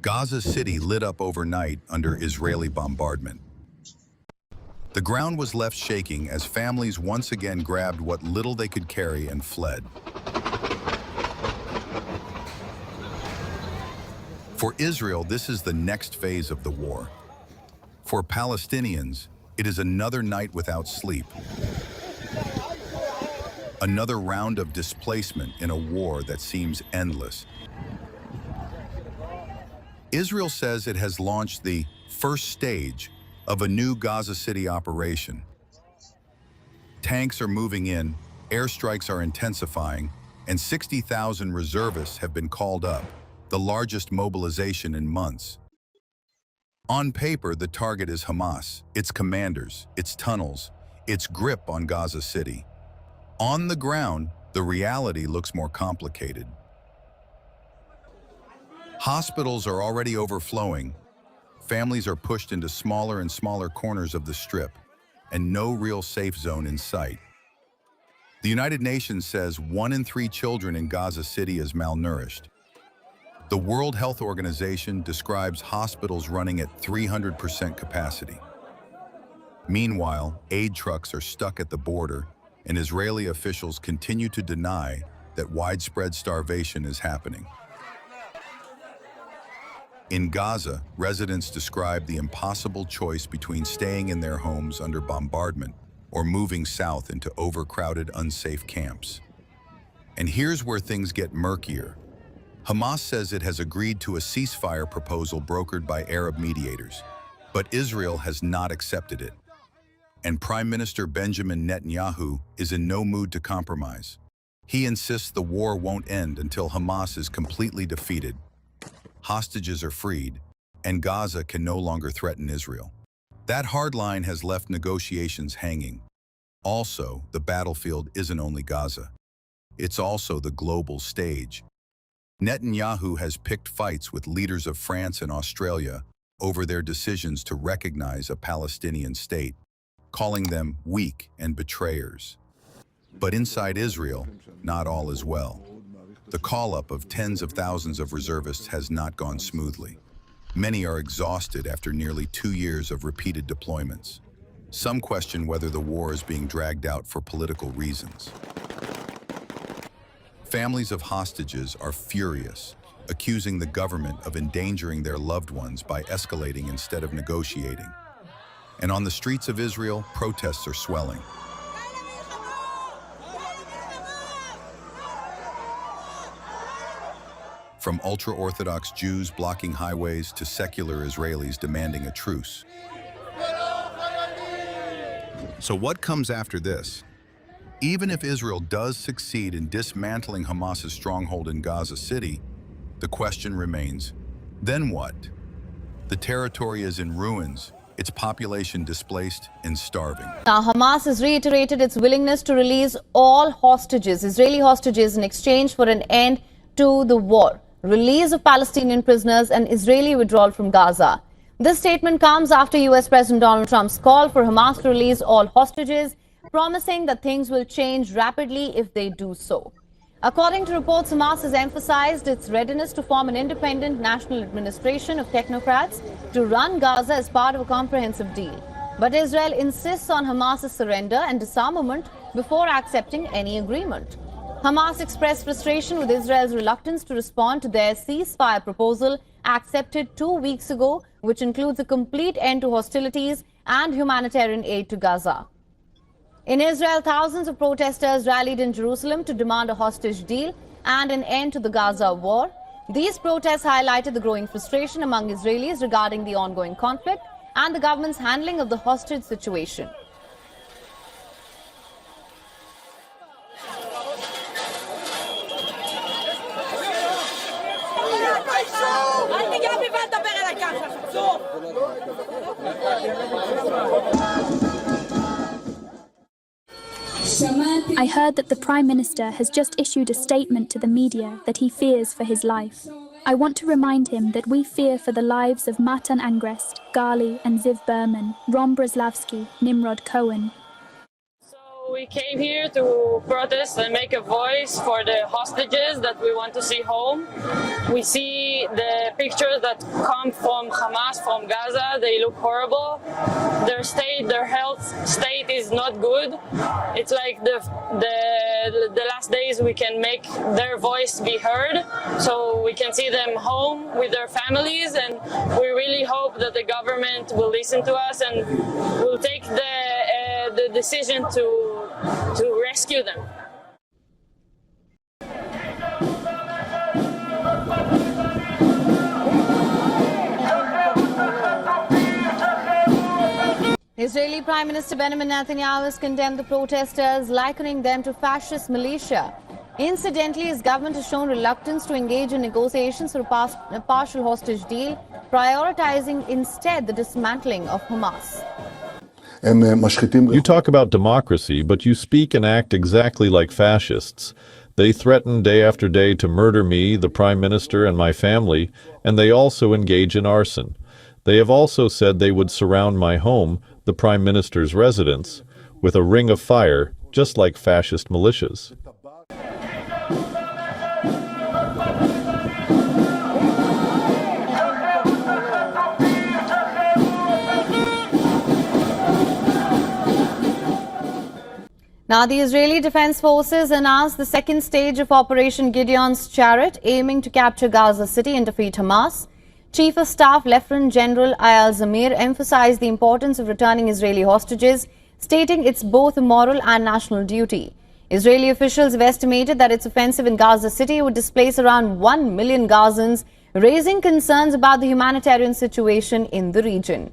Gaza City lit up overnight under Israeli bombardment. The ground was left shaking as families once again grabbed what little they could carry and fled. For Israel, this is the next phase of the war. For Palestinians, it is another night without sleep. Another round of displacement in a war that seems endless. Israel says it has launched the first stage of a new Gaza City operation. Tanks are moving in, airstrikes are intensifying, and 60,000 reservists have been called up, the largest mobilization in months. On paper, the target is Hamas, its commanders, its tunnels, its grip on Gaza City. On the ground, the reality looks more complicated. Hospitals are already overflowing. Families are pushed into smaller and smaller corners of the strip, and no real safe zone in sight. The United Nations says 1 in 3 children in Gaza City is malnourished. The World Health Organization describes hospitals running at 300% capacity. Meanwhile, aid trucks are stuck at the border, and Israeli officials continue to deny that widespread starvation is happening. In Gaza, residents describe the impossible choice between staying in their homes under bombardment or moving south into overcrowded, unsafe camps. And here's where things get murkier. Hamas says it has agreed to a ceasefire proposal brokered by Arab mediators, but Israel has not accepted it. And Prime Minister Benjamin Netanyahu is in no mood to compromise. He insists the war won't end until Hamas is completely defeated, hostages are freed, and Gaza can no longer threaten Israel. That hard line has left negotiations hanging. Also, the battlefield isn't only Gaza. It's also the global stage. Netanyahu has picked fights with leaders of France and Australia over their decisions to recognize a Palestinian state, calling them weak and betrayers. But inside Israel, not all is well. The call-up of tens of thousands of reservists has not gone smoothly. Many are exhausted after nearly 2 years of repeated deployments. Some question whether the war is being dragged out for political reasons. Families of hostages are furious, accusing the government of endangering their loved ones by escalating instead of negotiating. And on the streets of Israel, protests are swelling. From ultra-Orthodox Jews blocking highways to secular Israelis demanding a truce. So what comes after this? Even if Israel does succeed in dismantling Hamas's stronghold in Gaza City, the question remains, then what? The territory is in ruins, its population displaced and starving. Now, Hamas has reiterated its willingness to release all hostages, Israeli hostages, in exchange for an end to the war, release of Palestinian prisoners, and Israeli withdrawal from Gaza. This statement comes after U.S. President Donald Trump's call for Hamas to release all hostages, promising that things will change rapidly if they do so. According to reports, Hamas has emphasized its readiness to form an independent national administration of technocrats to run Gaza as part of a comprehensive deal. But Israel insists on Hamas's surrender and disarmament before accepting any agreement. Hamas expressed frustration with Israel's reluctance to respond to their ceasefire proposal accepted 2 weeks ago, which includes a complete end to hostilities and humanitarian aid to Gaza. In Israel, thousands of protesters rallied in Jerusalem to demand a hostage deal and an end to the Gaza war. These protests highlighted the growing frustration among Israelis regarding the ongoing conflict and the government's handling of the hostage situation. I heard that the Prime Minister has just issued a statement to the media that he fears for his life. I want to remind him that we fear for the lives of Matan Angrest, Gali and Ziv Berman, Ron Breslavsky, Nimrod Cohen. So we came here to protest and make a voice for the hostages that we want to see home. We see the pictures that come from Hamas, from Gaza. They look horrible. Their health state is not good. It's like the last days we can make their voice be heard, so we can see them home with their families, and we really hope that the government will listen to us and will take the decision to rescue them. Israeli Prime Minister Benjamin Netanyahu has condemned the protesters, likening them to fascist militia. Incidentally, his government has shown reluctance to engage in negotiations for a partial hostage deal, prioritizing instead the dismantling of Hamas. You talk about democracy, but you speak and act exactly like fascists. They threaten day after day to murder me, the Prime Minister, and my family, and they also engage in arson. They have also said they would surround my home, the Prime Minister's residence, with a ring of fire, just like fascist militias. Now, the Israeli Defense Forces announced the second stage of Operation Gideon's Chariot, aiming to capture Gaza City and defeat Hamas. Chief of Staff Lieutenant General Ayal Zamir emphasized the importance of returning Israeli hostages, stating it's both a moral and national duty. Israeli officials have estimated that its offensive in Gaza City would displace around 1 million Gazans, raising concerns about the humanitarian situation in the region.